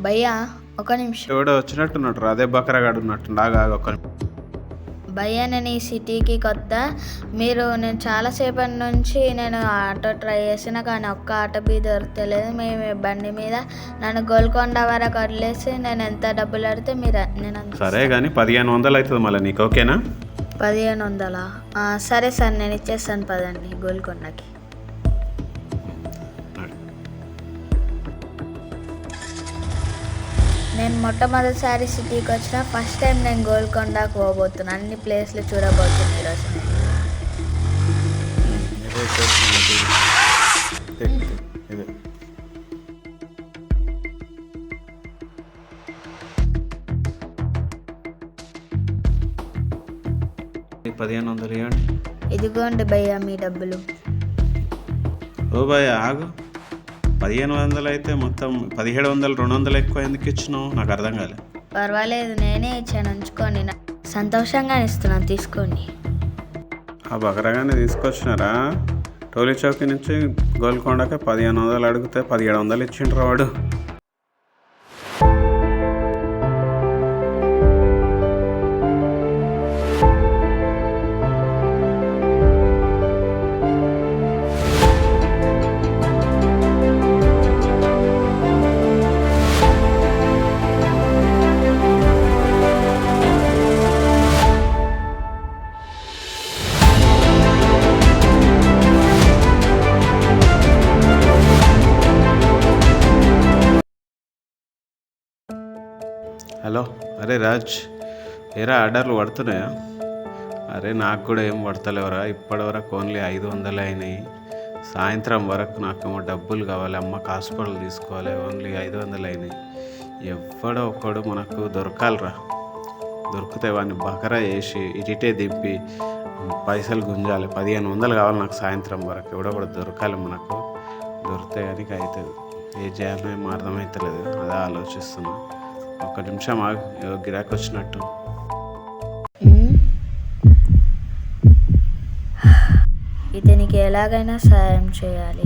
భయ్యా ఒక నిమిషం. ఎవడో వచ్చినట్టున్నట్టు అదే బకరగాడు ఉన్నట్టు ఆగా ఒక భయ్యా నేను ఈ సిటీకి కొత్త. నేను చాలాసేపటి నుంచి నేను ఆటో ట్రై చేసిన, కానీ ఒక్క ఆటో బీ దొరకలేదు. మేము బండి మీద నన్ను గోల్కొండ వరకు వదిలేసి నేను ఎంత డబ్బులు అడితే నేను సరే కానీ 1500 అవుతుంది మళ్ళీ నీకు ఓకేనా? 1500? సరే సార్, నేను ఇచ్చేస్తాను పదండి గోల్కొండకి. నేను మొట్టమొదటిసారి సిటీకి వచ్చిన ఫస్ట్ టైం నేను గోల్కొండకు పోబోతున్నాను. అన్ని ప్లేస్లు చూడబోతున్నాను ఈరోజు నేను. 1500 ఇవ్వండి. ఇదిగోండి భయ్యా మీ డబ్బులు. ఓ భయ్య ఆగు, 1500 అయితే మొత్తం 1700, 200 ఎక్కువ ఎందుకు ఇచ్చినావు? నాకు అర్థం కాలేదు. పర్వాలేదు, నేనే ఇచ్చాను, ఉంచుకోండి. సంతోషంగా ఇస్తున్నాను, తీసుకోండి. ఆ బకరగానే తీసుకొచ్చినారా? టోలీ చౌకీ నుంచి గోల్కొండకి 1500 అడిగితే 1700 ఇచ్చిండ్రు వాడు. హలో, అరే రాజ్, ఏరా ఆర్డర్లు పడుతున్నాయా? అరే నాకు కూడా ఏం పడతలేవరా, ఇప్పటివరకు ఓన్లీ 500 అయినాయి. సాయంత్రం వరకు నాకేమో డబ్బులు కావాలి, అమ్మకి హాస్పిటల్ తీసుకోవాలి, ఓన్లీ 500 అయినాయి. ఎవడో ఒక్కడు మనకు దొరకాలరా. దొరికితే వాడిని బకరా చేసి ఇటే దింపి పైసలు గుంజాలి. 1500 కావాలి నాకు సాయంత్రం వరకు. ఎవడో కూడా దొరకాలి మనకు. దొరికితే కానీ అవుతుంది. ఏం చేయాలో ఏం అర్థమవుతలేదు, అదే ఆలోచిస్తున్నా. ఒక నిమిషం ఆగు, ఏదో గిరాకీ వచ్చినట్టు. ఇతనికి ఎలాగైనా సాయం చేయాలి.